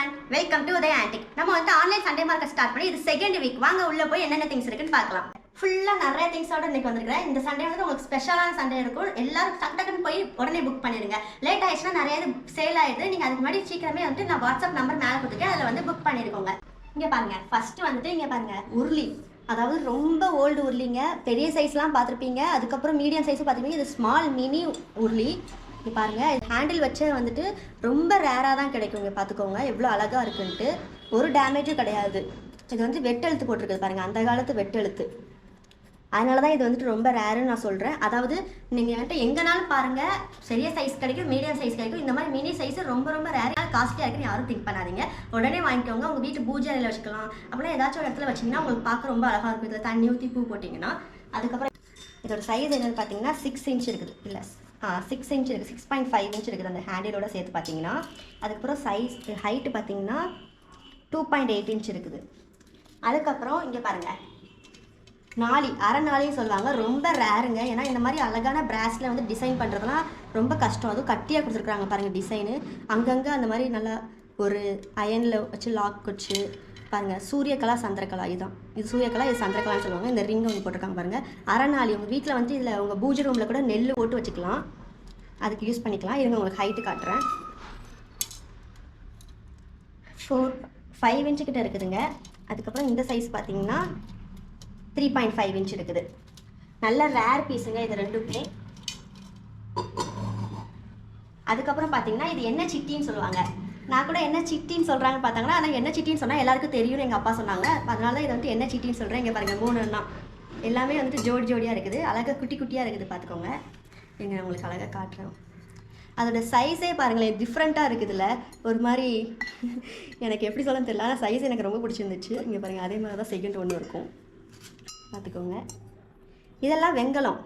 everyone, welcome to Uday Antique. நம்ம வந்து online Sunday market start பண்ணி இது செகண்ட் வீக். வாங்க உள்ள போய் என்னென்ன திங்ஸ் இருக்குன்னு பார்க்கலாம். ஃபுல்லா நிறைய திங்ஸோட இன்னைக்கு வந்திருக்கேன். இந்த சண்டே வந்து உங்களுக்கு ஸ்பெஷலான சண்டே இருக்கும். எல்லாரும் டக்குன்னு போய் உடனே புக் பண்ணிடுங்க. லேட் ஆயிடுச்சுன்னா நிறைய சேல் ஆயிடுது. நீங்க அதுக்கு முன்னாடி சீக்கிரமே வந்து நான் வாட்ஸ்அப் நம்பர் மேலே கொடுத்துருக்கேன், அதில் வந்து புக் பண்ணிருக்கோங்க. இங்க பாருங்க, ஃபர்ஸ்ட் வந்துட்டு இங்க பாருங்க உருளி, அதாவது ரொம்ப ஓல்டு உருளிங்க. பெரிய சைஸ்லாம் பார்த்துருப்பீங்க, அதுக்கப்புறம் மீடியம் சைஸும் பார்த்துருப்பீங்க. இது ஸ்மால் மினி உருளி. இங்கே பாருங்கள், ஹேண்டில் வச்ச வந்துட்டு ரொம்ப ரேராக தான் கிடைக்குங்க. பார்த்துக்கோங்க எவ்வளோ அழகாக இருக்குன்ட்டு. ஒரு டேமேஜும் கிடையாது. இது வந்து வெட்டெழுத்து போட்டிருக்குது பாருங்கள், அந்த காலத்து வெட்டெழுத்து. அதனால தான் இது வந்துட்டு ரொம்ப ரேருன்னு நான் சொல்கிறேன். அதாவது நீங்கள் வந்துட்டு எங்கேனாலும் பாருங்கள், பெரிய சைஸ் கிடைக்கும், மீடியம் சைஸ் கிடைக்கும். இந்த மாதிரி மினி சைஸ் ரொம்ப ரொம்ப ரேர், காஸ்ட்லியாக இருக்குன்னு யாரும் திங்க் பண்ணாதீங்க. உடனே வாங்கிக்கோங்க. உங்கள் வீட்டு பூஜை அறையில் வச்சுக்கலாம், அப்படின்னா ஏதாச்சும் ஒரு இடத்துல வச்சிங்கன்னா உங்களுக்கு பார்க்க ரொம்ப அழகாக இருக்கும். இதில் தண்ணி ஊற்றி பூ போட்டிங்கன்னா. அதுக்கப்புறம் இதோட சைஸ் என்னென்னு பார்த்தீங்கன்னா 6 இன்ச் இருக்குது. இல்லை 6 இன்ச் இருக்குது, 6.5 இன்ச் இருக்குது அந்த ஹேண்டிலோட சேர்த்து பார்த்தீங்கன்னா. அதுக்கப்புறம் சைஸ் ஹைட்டு பார்த்தீங்கன்னா 2.8 இன்ச் இருக்குது. அதுக்கப்புறம் இங்கே பாருங்கள், நாளி, அரை நாளின்னு சொல்லுவாங்க. ரொம்ப ரேருங்க. ஏன்னா இந்த மாதிரி அழகான பிராஸில் வந்து டிசைன் பண்ணுறதுலாம் ரொம்ப கஷ்டம். அதுவும் கட்டியாக கொடுத்துருக்குறாங்க பாருங்கள் டிசைனு. அங்கங்கே அந்த மாதிரி நல்லா ஒரு அயனில் வச்சு லாக் வச்சு பாருங்கள். சூரியகலா சந்திரகலா, இதுதான் இது சூரியகலா, இது சந்திரகலான்னு சொல்லுவாங்க. இந்த ரிங் ஒன்று போட்டிருக்காங்க பாருங்கள். அரைநாளி உங்கள் வீட்டில் வந்து இதில் உங்கள் பூஜை ரூமில் கூட நெல் போட்டு வச்சுக்கலாம், அதுக்கு யூஸ் பண்ணிக்கலாம். இருங்க உங்களுக்கு ஹைட்டு காட்டுறேன். 5 இன்ச்சு கிட்ட இருக்குதுங்க. அதுக்கப்புறம் இந்த சைஸ் பார்த்தீங்கன்னா 3.5 இன்ச் இருக்குது. நல்ல ரேர் பீஸுங்க இது ரெண்டுமே. அதுக்கப்புறம் பார்த்தீங்கன்னா இது என்ன சிட்டின்னு சொல்லுவாங்க. நான் கூட என்ன சிட்டின்னு சொல்கிறாங்கன்னு பார்த்தாங்கன்னா, ஆனால் என்ன சிட்டின்னு சொன்னால் எல்லாருக்கும் தெரியும்னு எங்கள் அப்பா சொன்னாங்க. அதனால தான் இதை வந்து என்ன சிட்டின்னு சொல்கிறேன். இங்கே பாருங்கள், 3 எல்லாமே வந்துட்டு ஜோடி ஜோடியாக இருக்குது. அழகாக குட்டி குட்டியாக இருக்குது. பார்த்துக்கோங்க, இங்கே உங்களுக்கு அழகாக காட்டுறேன். அதோட சைஸே பாருங்களேன், டிஃப்ரெண்ட்டாக இருக்குதுல்ல. ஒரு மாதிரி எனக்கு எப்படி சொல்லணும்னு தெரியல, ஆனால் சைஸ் எனக்கு ரொம்ப பிடிச்சிருந்துச்சு. இங்கே பாருங்கள், அதே மாதிரி தான் செகண்ட் ஒன்று இருக்கும். பார்த்துக்கோங்க. இதெல்லாம் வெங்கலம்,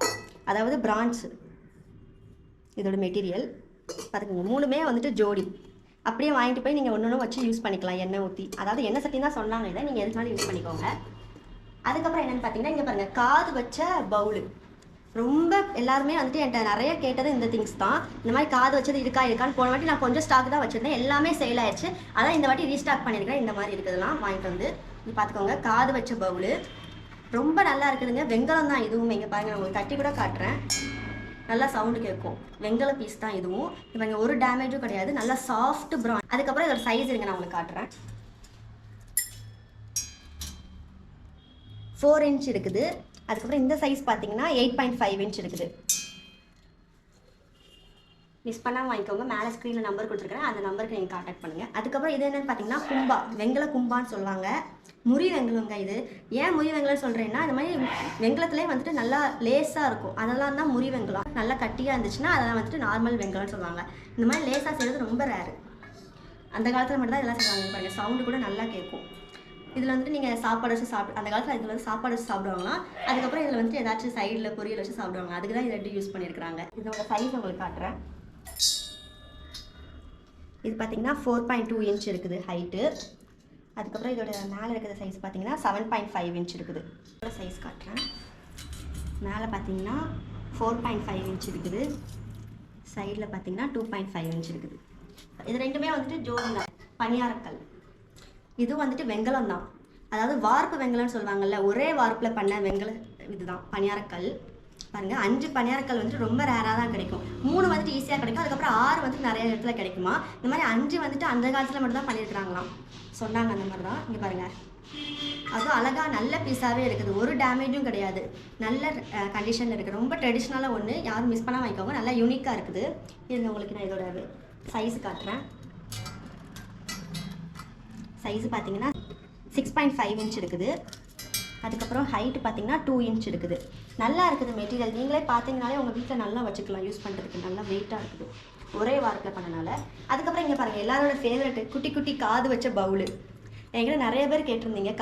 அதாவது பிரான்ஸு இதோட மெட்டீரியல். பார்த்துக்கோங்க, 3மே வந்துட்டு ஜோடி. அப்படியே வாங்கிட்டு போய் நீங்கள் ஒன்று வச்சு யூஸ் பண்ணிக்கலாம், எண்ணெய் ஊற்றி. அதாவது எண்ணெய் சட்டி தான் சொன்னாங்க, இதை நீங்கள் எதுனாலும் யூஸ் பண்ணிக்கோங்க. அதுக்கப்புறம் என்னென்னு பார்த்தீங்கன்னா, இங்கே பாருங்கள், காது வச்ச பவுலு. ரொம்ப எல்லாருமே வந்துட்டு என்கிட்ட நிறைய கேட்டது இந்த திங்ஸ் தான். இந்த மாதிரி காது வச்சது இருக்கான்னு. போன வாட்டி நான் கொஞ்சம் ஸ்டாக் தான் வச்சுருந்தேன், எல்லாமே சேல் ஆயிடுச்சு. அதான் இந்த வாட்டி ரீஸ்டாக் பண்ணியிருக்கேன். இந்த மாதிரி இருக்கிறதுலாம் வாங்கிட்டு வந்து நீ பார்த்துக்கோங்க. காது வச்ச பவுலு ரொம்ப நல்லா இருக்குதுங்க. வெங்கலம் தான் இதுவும். இங்கே பாருங்கள், நான் உங்களுக்கு தட்டி கூட காட்டுறேன். நல்லா சவுண்டு கேட்கும். வெங்கல பீஸ் தான் இதுவும். இவங்க ஒரு டேமேஜும் கிடையாது. நல்லா சாஃப்ட் ப்ரான். அதுக்கப்புறம் இதோட சைஸ் இருங்க, நான் உங்களுக்கு காட்டுறேன். 4 இன்ச் இருக்குது. அதுக்கப்புறம் இந்த சைஸ் பார்த்தீங்கன்னா 8.5 இன்ச் இருக்குது. மிஸ் பண்ணாமல் வாங்கிக்கோங்க. மேலே ஸ்க்ரீனில் நம்பர் கொடுத்துருக்கேன், அந்த நம்பருக்கு நீங்கள் கான்டாக்ட் பண்ணுங்கள். அதுக்கப்புறம் இது என்னென்னு பார்த்தீங்கன்னா கும்பா, வெங்கல கும்பான்னு சொல்லுவாங்க. முறி வெங்கலங்க இது. ஏன் முறி வெங்கலம் சொல்கிறேன்னா, இந்த மாதிரி வெங்கலத்துலேயே வந்துட்டு நல்லா லேஸாக இருக்கும், அதெல்லாம் தான் முறி வெங்கலம். நல்லா கட்டியாக இருந்துச்சுன்னா அதெல்லாம் வந்துட்டு நார்மல் வெங்கலம்னு சொல்லுவாங்க. இந்த மாதிரி லேஸாக செய்கிறது ரொம்ப ரேரு. அந்த காலத்தில் மட்டும் தான் இதெல்லாம் செய்வாங்க. பாருங்கள், சவுண்டு கூட நல்லா கேட்கும். இதில் வந்துட்டு நீங்கள் சாப்பாடு வச்சு அந்த காலத்தில் இதில் வந்து சாப்பாடு வச்சு சாப்பிடுவாங்களாம். அதுக்கப்புறம் இதில் வந்துட்டு ஏதாச்சும் சைடில் பொரியல் வச்சு சாப்பிடுவாங்க. அதுக்கு தான் இதை யூஸ் பண்ணியிருக்கிறாங்க. இதோட சைஸ் உங்களுக்கு காட்டுறேன். இது பார்த்தீங்கன்னா 4.2 இன்ச் இருக்குது ஹைட்டு. அதுக்கப்புறம் இதோட மேலே இருக்கிற சைஸ் பார்த்தீங்கன்னா 7.5 இன்ச் இருக்குது. சைஸ் காட்டுறேன். மேலே பார்த்தீங்கன்னா 4.5 இன்ச் இருக்குது. சைடில் பார்த்தீங்கன்னா 2.5 இன்ச் இருக்குது. இது ரெண்டுமே வந்துட்டு ஜோடி பனியாரக்கல். இது வந்துட்டு வெங்கலம் தான், அதாவது வார்ப்பு வெங்கலம்னு சொல்லுவாங்கல்ல, ஒரே வார்ப்பில் பண்ண வெங்கல இதுதான் பனியாரக்கல். பாருங்கள், 5 பனியாரக்கல் வந்துட்டு ரொம்ப ரேராக தான் கிடைக்கும். 3 வந்துட்டு ஈஸியாக கிடைக்கும். அதுக்கப்புறம் 6 வந்துட்டு நிறைய இடத்துல கிடைக்குமா. இந்த மாதிரி 5 வந்துட்டு அந்த காலத்தில் மட்டும் தான் பண்ணியிருக்கிறாங்களாம், சொன்னாங்க. அந்த மாதிரி தான். இங்கே பாருங்கள், அதுவும் அழகாக நல்ல பீஸாகவே இருக்குது. ஒரு டேமேஜும் கிடையாது. நல்ல கண்டிஷனில் இருக்குது. ரொம்ப ட்ரெடிஷ்னலாக ஒன்று, யாரும் மிஸ் பண்ணால் வாங்கிக்கோங்க. நல்லா யூனிக்காக இருக்குது. இது உங்களுக்கு நான் இதோட சைஸ் காட்டுறேன். சைஸு பார்த்தீங்கன்னா 6.5 இன்ச் இருக்குது. அதுக்கப்புறம் ஹைட்டு பார்த்தீங்கன்னா 2 இன்ச் இருக்குது. நல்லா இருக்குது மெட்டீரியல். நீங்களே பார்த்தீங்கனாலே உங்கள் வீட்டில் நல்லா வச்சுக்கலாம், யூஸ் பண்ணுறதுக்கு. நல்லா வெயிட்டாக இருக்குது, ஒரே வாரத்தில் பண்ணனால. அதுக்கப்புறம் இங்கே பாருங்கள், எல்லாரோட ஃபேவரெட்டு குட்டி குட்டி காது வச்ச பவுலு. என்கிட்ட நிறைய பேர் கேட்டிருந்தீங்க.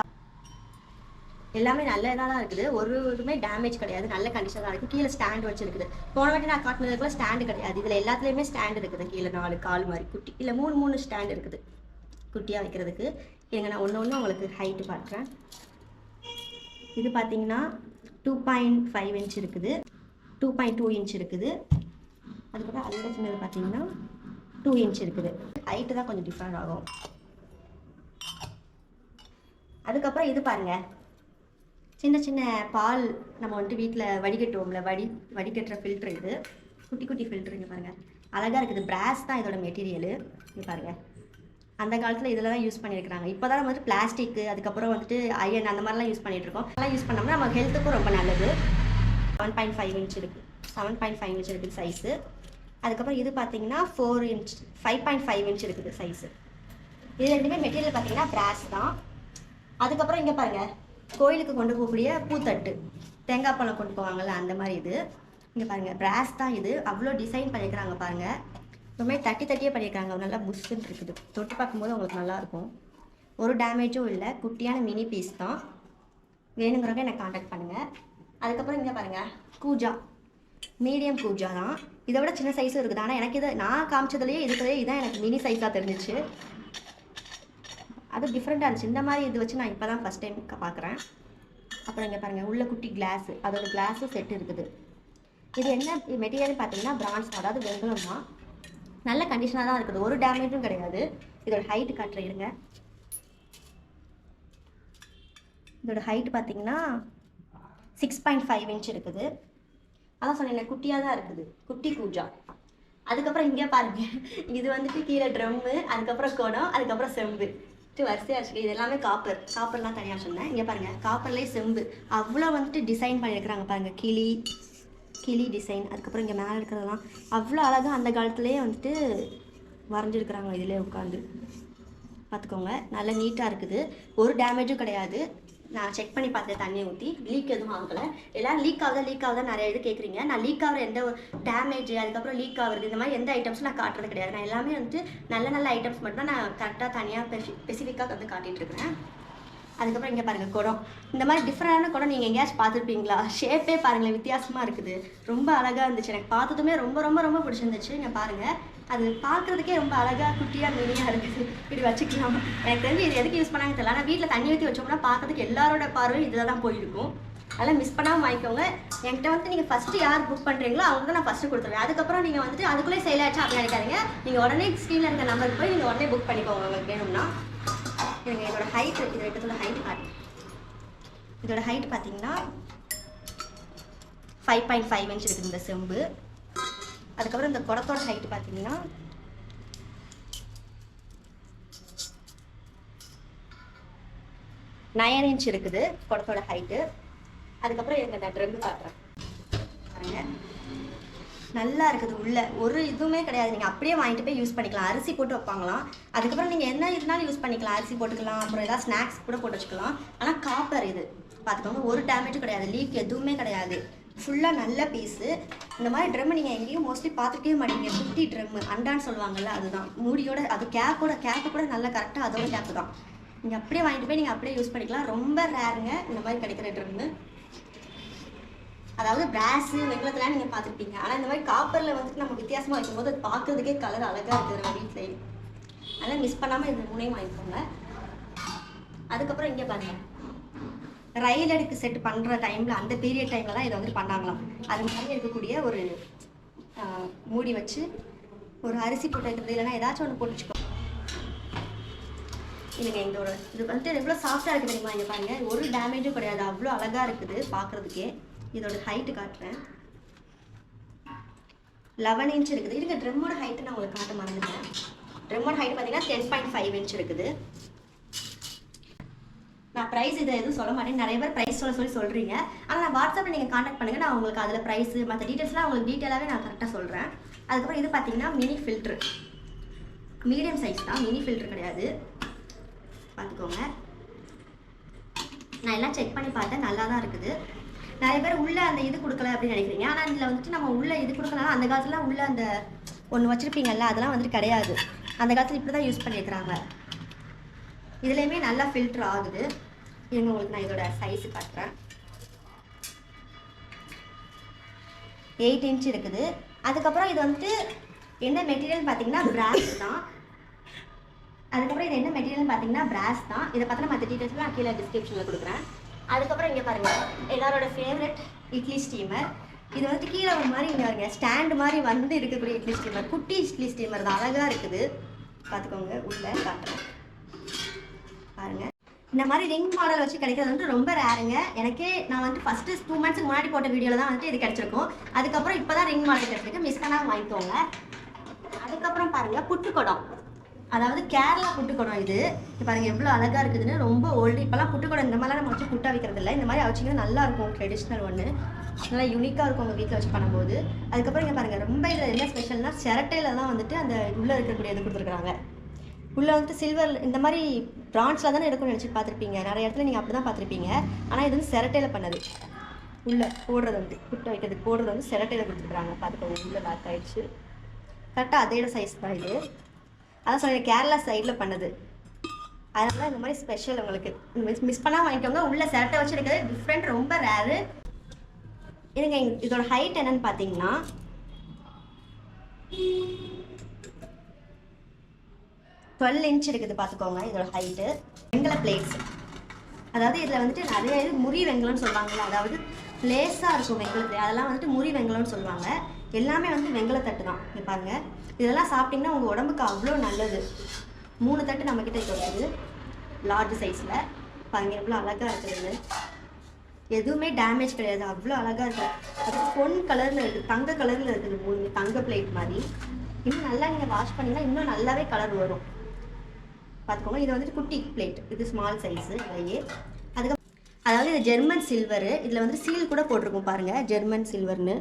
எல்லாமே நல்ல இதாக தான் இருக்குது. ஒரு இதுவுமே டேமேஜ் கிடையாது, நல்ல கண்டிஷனாக இருக்குது. கீழே ஸ்டாண்ட் வச்சுருக்குது. போன வாட்டி நான் காட்டினதுக்குள்ள ஸ்டாண்டு கிடையாது. இதில் எல்லாத்துலேயுமே ஸ்டாண்ட் இருக்குது. கீழே 4 கால் மாதிரி குட்டி, இல்லை 3 ஸ்டாண்ட் இருக்குது குட்டியாக வைக்கிறதுக்கு. எங்க நான் ஒன்று உங்களுக்கு ஹைட்டு காட்டுறேன். இது பார்த்தீங்கன்னா 2.5 இன்ச் இருக்குது, 2.2 இன்ச் இருக்குது. அதுக்கப்புறம் அதோட சின்னது பார்த்தீங்கன்னா 2 இன்ச் இருக்குது. ஹைட்டு தான் கொஞ்சம் டிஃப்ரெண்ட் ஆகும். அதுக்கப்புறம் இது பாருங்கள், சின்ன சின்ன பால் நம்ம வந்துட்டு வீட்டில் வடிகட்டுவோம்ல, வடிகட்டுற ஃபில்ட்ரு இது. குட்டி குட்டி ஃபில்ட்ரு இங்கே பாருங்கள், அழகாக இருக்குது. பிராஸ் தான் இதோட மெட்டீரியலு. இங்கே பாருங்கள், அந்த காலத்தில் இதில் தான் யூஸ் பண்ணியிருக்கிறாங்க. இப்போ தான் வந்துட்டு பிளாஸ்டிக்கு, அதுக்கப்புறம் வந்துட்டு அயன் அந்த மாதிரிலாம் யூஸ் பண்ணிகிட்ருக்கோம். அதெல்லாம் யூஸ் பண்ணோம்னா நம்ம ஹெல்த்துக்கும் ரொம்ப நல்லது. 7.5 இன்ச் இருக்குது, 7.5 இன்ச் இருக்குது சைஸு. அதுக்கப்புறம் இது பார்த்தீங்கன்னா 4 இன்ச், 5.5 இன்ச் இருக்குது சைஸு. இது ரெண்டுமே மெட்டீரியல் பார்த்தீங்கன்னா பிராஸ் தான். அதுக்கப்புறம் இங்கே பாருங்கள், கோயிலுக்கு கொண்டு போகக்கூடிய பூத்தட்டு, தேங்காய் பழம் கொண்டு போவாங்கள்ல அந்த மாதிரி இது. இங்கே பாருங்கள், பிராஸ் தான் இது. அவ்வளோ டிசைன் பண்ணியிருக்கிறாங்க பாருங்கள். ரொம்பவே தட்டியே பண்ணியிருக்காங்க. நல்லா புஷ்ஷுன்னு இருக்குது. தொட்டு பார்க்கும்போது உங்களுக்கு நல்லாயிருக்கும். ஒரு டேமேஜும் இல்லை. குட்டியான மினி பீஸ் தான். வேணுங்கிறவங்க என்னை காண்டாக்ட் பண்ணுங்கள். அதுக்கப்புறம் இங்கே பாருங்கள், கூஜா, மீடியம் கூஜா தான். இதை விட சின்ன சைஸும் இருக்குது. ஆனால் எனக்கு இது நான் காமிச்சதுலேயே இதுதான் எனக்கு மினி சைஸாக தெரிஞ்சிச்சு. அது டிஃப்ரெண்ட்டாக இருந்துச்சு. இந்த மாதிரி இது வச்சு நான் இப்போ தான் ஃபஸ்ட் டைம் பார்க்குறேன். அப்புறம் இங்கே பாருங்கள், உள்ள குட்டி கிளாஸு, அதோட கிளாஸும் செட் இருக்குது. இது என்ன மெட்டீரியல்னு பார்த்தீங்கன்னா பிரான்ஸ், அதாவது வெங்கலம் தான். நல்ல கண்டிஷனாக தான் இருக்குது. ஒரு டேமேஜும் கிடையாது. இதோட ஹைட்டு காட்டுறேங்க. இதோட ஹைட் பார்த்தீங்கன்னா 6.5 இன்ச் இருக்குது. அதான் சொன்னேன், குட்டியாக தான் இருக்குது. குட்டி கூஜா. அதுக்கப்புறம் இங்கே பாருங்கள், இது வந்துட்டு கீழே ட்ரம்மு, அதுக்கப்புறம் குடம், அதுக்கப்புறம் செம்பு வரிசையாக இருக்குது. இது எல்லாமே காப்பர்லாம் தனியாக சொன்னேன். இங்கே பாருங்கள், காப்பர்லேயே செம்பு அவ்வளோ வந்துட்டு டிசைன் பண்ணியிருக்கிறாங்க பாருங்கள். கிளி டிசைன். அதுக்கப்புறம் இங்கே மேலே இருக்கிறதெல்லாம் அவ்வளோ அழகாக அந்த காலத்துலேயே வந்துட்டு வரைஞ்சிருக்கிறாங்க. இதிலே உட்காந்து பார்த்துக்கோங்க. நல்லா நீட்டாக இருக்குது. ஒரு டேமேஜும் கிடையாது. நான் செக் பண்ணி பார்த்தேன், தண்ணியை ஊற்றி லீக் எதுவும் ஆகலை. எல்லாம் லீக் ஆகுதா நிறைய இது கேட்குறீங்க. நான் லீக் ஆகிற எந்த ஒரு டேமேஜ், அதுக்கப்புறம் லீக் ஆகுறது, இந்த மாதிரி எந்த ஐட்டம்ஸும் நான் காட்டுறது கிடையாது. நான் எல்லாமே வந்துட்டு நல்ல ஐட்டம்ஸ் மட்டும் தான் நான் கரெக்டாக தனியாக ஸ்பெசிஃபிக்காக வந்து காட்டிகிட்ருக்கிறேன். அதுக்கப்புறம் இங்கே பாருங்கள், குடம். இந்த மாதிரி டிஃப்ரெண்டான குடம் நீங்கள் எங்கேயாச்சும் பார்த்துருப்பீங்களா? ஷேப்பே பாருங்களேன், வித்தியாசமாக இருக்குது. ரொம்ப அழகாக இருந்துச்சு. எனக்கு பார்த்ததுமே ரொம்ப ரொம்ப ரொம்ப பிடிச்சிருந்துச்சு. இங்கே பாருங்கள், அது பார்க்குறதுக்கே ரொம்ப அழகாக குட்டியாக மினியாக இருக்குது. இப்படி வச்சுக்கலாம். எனக்கு தெரிஞ்சு இது எதுக்கு யூஸ் பண்ணாங்க தெரியல. ஆனால் வீட்டில் தண்ணி ஊற்றி வச்சோம்னா பார்க்கறதுக்கு எல்லாரோட பார்வையும் இதில் தான் போயிருக்கும். அதெல்லாம் மிஸ் பண்ணாமல் வாங்கிக்கோங்க. என்கிட்ட வந்து நீங்கள் ஃபஸ்ட்டு யார் புக் பண்ணுறீங்களோ அவங்க தான் நான் ஃபஸ்ட்டு கொடுத்துருவேன். அதுக்கப்புறம் நீங்கள் வந்துட்டு அதுக்குள்ளே சேல் ஆகிடுச்சா அப்படின்னு நினைக்காதீங்க. நீங்கள் உடனே ஸ்க்ரீனில் இருக்க நம்பருக்கு போய் நீங்கள் உடனே புக் பண்ணிக்கோங்க உங்களுக்கு வேணும்னா. எனக்கு இதோட ஹைட், இது எடுத்தோட ஹைட் காட்டு. இதோட ஹைட் பார்த்தீங்கன்னா 5.5 இன்ச் இருக்குது இந்த செம்பு. அதுக்கப்புறம் இந்த குடத்தோட ஹைட் பார்த்தீங்கன்னா 9 இன்ச் இருக்குது குடத்தோட ஹைட்டு. அதுக்கப்புறம் எனக்கு நான் ட்ரம் காட்டுறேன் பாருங்க. நல்லா இருக்குது. உள்ள ஒரு இதுவுமே கிடையாது. நீங்கள் அப்படியே வாங்கிட்டு போய் யூஸ் பண்ணிக்கலாம். அரிசி போட்டு வைப்பாங்களாம். அதுக்கப்புறம் நீங்கள் என்ன இருந்தாலும் யூஸ் பண்ணிக்கலாம். அரிசி போட்டுக்கலாம், அப்புறம் ஏதாவது ஸ்நாக்ஸ் கூட போட்டு வச்சுக்கலாம். ஆனால் காப்பர் இது பார்த்துக்கோங்க. ஒரு டேமேஜும் கிடையாது. லீக் எதுவுமே கிடையாது. ஃபுல்லாக நல்ல பீஸு. இந்த மாதிரி ட்ரம்மு நீங்கள் எங்கேயும் மோஸ்ட்லி பார்த்துக்கவே மாட்டீங்க. குட்டி ட்ரம்மு, அண்டான்னு சொல்லுவாங்கள்ல, அதுதான். மூடியோட, அது கேப்பு கூட நல்லா கரெக்டாக அதோட கேப்பு தான். நீங்கள் அப்படியே வாங்கிட்டு போய் நீங்கள் அப்படியே யூஸ் பண்ணிக்கலாம். ரொம்ப ரேருங்க இந்த மாதிரி கிடைக்கிற ட்ரம்மு. அதாவது பிராஸு வெங்கலத்தில் நீங்கள் பார்த்துருப்பீங்க. ஆனால் இந்த மாதிரி காப்பரில் வந்துட்டு நம்ம வித்தியாசமாக வைக்கும்போது அது பார்க்குறதுக்கே கலர் அழகாக இருக்குது நம்ம வீட்டிலேயே. அதெல்லாம் மிஸ் பண்ணாமல் இந்த மூணையும் வாங்கிக்கோங்க. அதுக்கப்புறம் இங்கே பாருங்கள், ரயில் அடுக்கு செட் பண்ணுற டைமில், அந்த பீரியட் டைமில் தான் இதை வந்து பண்ணாங்களாம். அது மாதிரி இருக்கக்கூடிய ஒரு மூடி வச்சு ஒரு அரிசி போட்டு வைக்கிறது, இல்லைன்னா ஏதாச்சும் ஒன்று போட்டு வச்சுக்கோ. இல்லைங்க, இதோட இது வந்துட்டு எவ்வளோ சாஃப்டாக இருக்குது தெரியுமா? இங்கே பாருங்கள், ஒரு டேமேஜும் கிடையாது. அவ்வளோ அழகாக இருக்குது பார்க்குறதுக்கே. இதோட ஹைட்டு காட்டுறேன். 11 இன்ச் இருக்குது. இதுக்கு ட்ரம்மோட ஹைட்டு நான் உங்களுக்கு காட்ட மறந்துட்டேன். ட்ரம்மோட ஹைட் பார்த்தீங்கன்னா 10.5 இன்ச் இருக்குது. நான் ப்ரைஸ் இதை எதுவும் சொல்ல மாட்டேன். நிறைய பேர் ப்ரைஸ் சொல்கிறீங்க. ஆனால் நான் வாட்ஸ்அப்பில் நீங்கள் காண்டாக்ட் பண்ணுங்கள். நான் உங்களுக்கு அதில் ப்ரைஸு மற்ற டீட்டெயில்ஸ்லாம் உங்களுக்கு டீட்டெயிலாகவே நான் கரெக்டாக சொல்கிறேன். அதுக்கப்புறம் இது பார்த்தீங்கன்னா மினி ஃபில்ட்ரு, மீடியம் சைஸ் தான், மினி ஃபில்ட்ரு கிடையாது. பார்த்துக்கோங்க. நான் எல்லாம் செக் பண்ணி பார்த்தேன், நல்லா தான் இருக்குது. நிறைய பேர் உள்ளே அந்த இது கொடுக்கல அப்படின்னு நினைக்கிறீங்க. ஆனால் இதில் வந்துட்டு நம்ம உள்ளே இது கொடுக்கலாம். அந்த காலத்துலாம் உள்ளே அந்த ஒன்று வச்சுருப்பீங்கல்ல, அதெல்லாம் வந்துட்டு கிடையாது. அந்த காலத்தில் இப்படி தான் யூஸ் பண்ணியிருக்கிறாங்க. இதுலேயுமே நல்லா ஃபில்ட்ரு ஆகுது. இருங்க, உங்களுக்கு நான் இதோட சைஸு காட்டுறேன். 8 இன்ச் இருக்குது. அதுக்கப்புறம் இது வந்துட்டு என்ன மெட்டீரியல் பார்த்தீங்கன்னா பிராஸ் தான். அதுக்கப்புறம் இது என்ன மெட்டீரியல் பார்த்தீங்கன்னா பிராஸ் தான். இதை பார்த்தா மற்ற டீட்டெயில்ஸ்லாம் நான் கீழே டிஸ்கிரிப்ஷனில் கொடுக்குறேன். அதுக்கப்புறம் இங்கே பாருங்கள், எல்லாரோட ஃபேவரட் இட்லி ஸ்டீமர். இது வந்துட்டு கீழே ஒரு மாதிரி இங்கே வருங்க, ஸ்டாண்டு மாதிரி வந்து இருக்கக்கூடிய இட்லி ஸ்டீமர். குட்டி இட்லி ஸ்டீமர் தான், அழகாக இருக்குது. பார்த்துக்கோங்க, உள்ளே காட்டுறேன் பாருங்கள். இந்த மாதிரி ரிங் மாடல் வச்சு கிடைக்கிறது வந்து ரொம்ப ரேருங்க. எனக்கே நான் வந்து ஃபஸ்ட்டு 2 மந்த்ஸ்க்கு முன்னாடி போட்ட வீடியோவில் தான் வந்துட்டு இது கிடச்சிருக்கும். அதுக்கப்புறம் இப்போ தான் ரிங் மாடல் கிடச்சிருக்கு. மிஸ் பண்ணாமல் வாங்கிக்கோங்க. அதுக்கப்புறம் பாருங்கள் புட்டுக்குடம், அதாவது கேரளா புட்டுக்குடம். இது பாருங்கள் எவ்வளோ அழகாக இருக்குதுன்னு. ரொம்ப ஓல்டு. இப்போலாம் புட்டுக்குடம் இந்த மாதிரிலாம் நம்ம வச்சு புட்டா வைக்கிறது இல்லை. இந்த மாதிரி வச்சிங்கன்னா நல்லாயிருக்கும். ட்ரெடிஷ்னல் ஒன்று நல்லா யூனிக்காக இருக்கும் உங்கள் வீட்டில் வச்சு பண்ணும்போது. அதுக்கப்புறம் இங்கே பாருங்கள் ரொம்ப இதில் என்ன ஸ்பெஷல்னா சிரட்டையில் தான் வந்துட்டு அந்த உள்ளே இருக்கக்கூடிய இது கொடுத்துருக்குறாங்க. உள்ளே வந்துட்டு சில்வர் இந்த மாதிரி பிரான்ஸில் தானே இருக்கும்னு நினச்சி பார்த்துருப்பீங்க. நிறைய இடத்துல நீங்கள் அப்படி தான் பார்த்துருப்பீங்க. ஆனால் இது வந்து சிரட்டையில் பண்ணது. உள்ளே போடுறது வந்து புட்டு வைக்கிறதுக்கு போடுறது வந்து சிரட்டையில் கொடுத்துருக்குறாங்க. பார்த்துக்கோங்க உள்ளே லாக் ஆகிடுச்சு. கரெக்டாக அதோட சைஸ் தான் இது. அதான் சொல்லுங்கள் கேரளா சைடில் பண்ணது. அதனால இந்த மாதிரி ஸ்பெஷல் உங்களுக்கு மிஸ் பண்ணால் வாங்கிக்கோங்க. உள்ளே சிரட்டை வச்சு இருக்கிறது டிஃப்ரெண்ட், ரொம்ப ரேரு. இதுங்க இதோட ஹைட் என்னன்னு பார்த்தீங்கன்னா 12 இன்ச் இருக்குது. பார்த்துக்கோங்க இதோட ஹைட்டு. வெங்கல பிளேட்ஸ், அதாவது இதில் வந்துட்டு நிறைய இது முறி வெங்கலம்னு சொல்லுவாங்கல்ல, அதாவது லேஸாக இருக்கும் வெங்கலத்து, அதெல்லாம் வந்துட்டு முறி வெங்கலம்னு சொல்லுவாங்க. எல்லாமே வந்து வெங்கலத்தட்டு தான். இங்கே பாருங்கள், இதெல்லாம் சாப்பிட்டிங்கன்னா உங்கள் உடம்புக்கு அவ்வளோ நல்லது. 3 தட்டு நம்மக்கிட்ட இருக்குது லார்ஜ் சைஸில். பாருங்கள் எவ்வளோ அழகாக இருக்குது. எதுவுமே டேமேஜ் கிடையாது, அவ்வளோ அழகாக இருக்குது. அது பொன் கலரில் இருக்குது, தங்க கலரில் இருக்குது. 3 தங்க பிளேட் மாதிரி. இன்னும் நல்லா நீங்கள் வாஷ் பண்ணிங்கன்னா இன்னும் நல்லாவே கலர் வரும். பார்த்துக்கோங்க. இது வந்துட்டு குட்டி பிளேட், இது ஸ்மால் சைஸு இதையே. அதுக்கப்புறம் அதாவது இது ஜெர்மன் சில்வரு. இதில் வந்து சீல் கூட போட்டிருக்கும் பாருங்கள், ஜெர்மன் சில்வர்னு.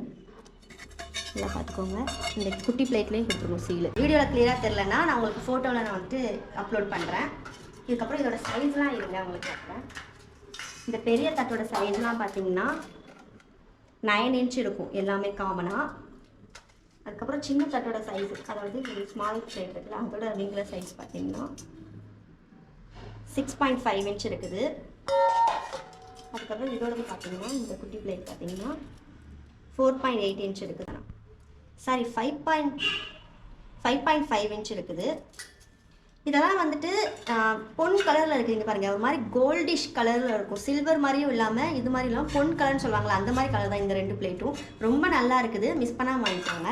இல்லை பார்த்துக்கோங்க, இந்த குட்டி பிளேட்லேயும் கொடுத்துருக்கோம் சீல். வீடியோவில் கிளியராக தெரிலன்னா நான் உங்களுக்கு ஃபோட்டோவில் நான் வந்துட்டு அப்லோட் பண்ணுறேன். இதுக்கப்புறம் இதோட சைஸ்லாம் இருங்க உங்களுக்கு பார்க்குறேன். இந்த பெரிய தட்டோட சைஸ்லாம் பார்த்தீங்கன்னா 9 இன்ச் இருக்கும் எல்லாமே காமனாக. அதுக்கப்புறம் சின்ன தட்டோட சைஸ், அதாவது ஸ்மால் பிளேட் இருக்குல்ல, அதோட ரிங்குலர் சைஸ் பார்த்தீங்கன்னா 6.5 இன்ச் இருக்குது. அதுக்கப்புறம் இதோட பார்த்தீங்கன்னா இந்த குட்டி பிளேட் பார்த்தீங்கன்னா 4.8 இன்ச் இருக்குது. சாரி 5.5 இன்ச் இருக்குது. இதெல்லாம் வந்துட்டு பொன் கலரில் இருக்குதுங்க பாருங்கள். ஒரு மாதிரி கோல்டிஷ் கலரில் இருக்கும். சில்வர் மாதிரியும் இல்லாமல் இது மாதிரி இல்லாமல் பொன் கலர்னு சொல்லுவாங்களா, அந்த மாதிரி கலர் தான் இந்த 2 பிளேட்டும். ரொம்ப நல்லா இருக்குது, மிஸ் பண்ணாமல் வாங்கிக்கோங்க.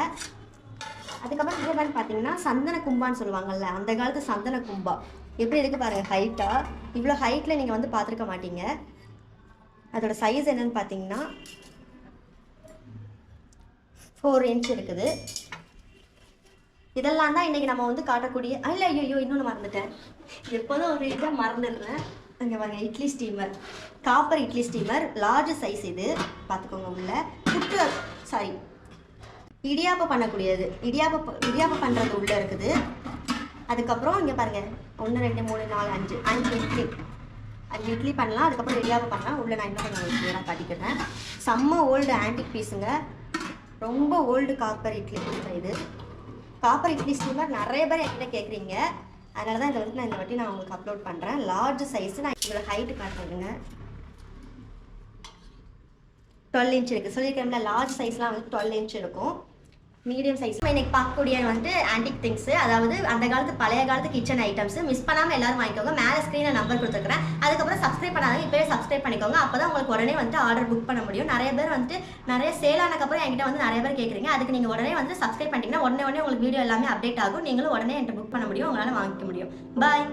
அதுக்கப்புறம் இதே மாதிரி பார்த்தீங்கன்னா சந்தன கும்பான்னு சொல்லுவாங்கள்ல, அந்த காலத்து சந்தன கும்பா எப்படி இருக்குது பாருங்கள். ஹைட்டாக இவ்வளோ ஹைட்டில் நீங்கள் வந்து பார்த்துருக்க மாட்டீங்க. அதோட சைஸ் என்னன்னு பார்த்தீங்கன்னா 4 இன்ச் இருக்குது. இதெல்லாம் தான் இன்றைக்கி நம்ம வந்து காட்டக்கூடிய. இல்லை ஐயோ இன்னொன்று மறந்துட்டேன், எப்போதும் ஒரு இதை மறந்துடுறேன். இங்கே பாருங்கள், idli steamer, copper idli steamer, large size. இது பார்த்துக்கோங்க. உள்ள புட்டு சாரி இடியாப்பம் பண்ணக்கூடியது, இடியாப்பம் பண்ணுறது உள்ளே இருக்குது. அதுக்கப்புறம் இங்கே பாருங்கள் 1 2 3 4 5 இட்லி, 5 இட்லி பண்ணலாம். அதுக்கப்புறம் இடியாப்பம் பண்ணலாம். உள்ளே நான் இன்னும் கொஞ்சம் கிளியராக காட்டிக்கிறேன். செம்ம ஓல்டு ஆன்டிக் பீஸுங்க, ரொம்ப ஓல்டு காப்பர் இட்லி ஸ்டீமர். இது காப்பர் இட்லி ஸ்டீமர் நிறைய பேர் என்கிட்ட கேட்குறீங்க. அதனால தான் இதை வந்து நான் இந்த வாட்டி நான் உங்களுக்கு அப்லோட் பண்ணுறேன். லார்ஜ் சைஸு நான் இதோட ஹைட்டு காட்டுறேங்க. 12 இன்ச் இருக்குது. சொல்லியிருக்கேன்ல லார்ஜ் சைஸ்லாம் வந்து 12 இன்ச் இருக்கும். மீடியம் சைஸ் இன்னைக்கு பார்க்கக்கூடிய வந்து ஆன்டிக் திங்ஸு, அதாவது அந்த காலத்து பழைய காலத்து கிச்சன் ஐட்டம்ஸ். மிஸ் பண்ணாமல் எல்லாரும் வாங்கிக்கோங்க. மேலே ஸ்க்ரீனில் நம்பர் கொடுத்துருக்குறேன். அதுக்கப்புறம் சப்ஸ்கிரைப் பண்ணாங்க, இப்போவே சப்ஸ்கிரைப் பண்ணிக்கோங்க. அப்போ தான் உங்களுக்கு உடனே வந்து ஆர்டர் புக் பண்ண முடியும். நிறைய பேர் வந்து நிறைய சேல் ஆனதுக்கப்புறம் என்கிட்ட வந்து நிறைய பேர் கேட்குறீங்க. அதுக்கு நீங்கள் உடனே வந்து சப்ஸ்கிரைப் பண்ணிட்டீங்கன்னா உடனே உங்களுக்கு வீடியோ எல்லாமே அப்டேட் ஆகும். நீங்களும் உடனே என்கிட்ட புக் பண்ண முடியும், உங்களால் வாங்கிக்க முடியும். பாய்.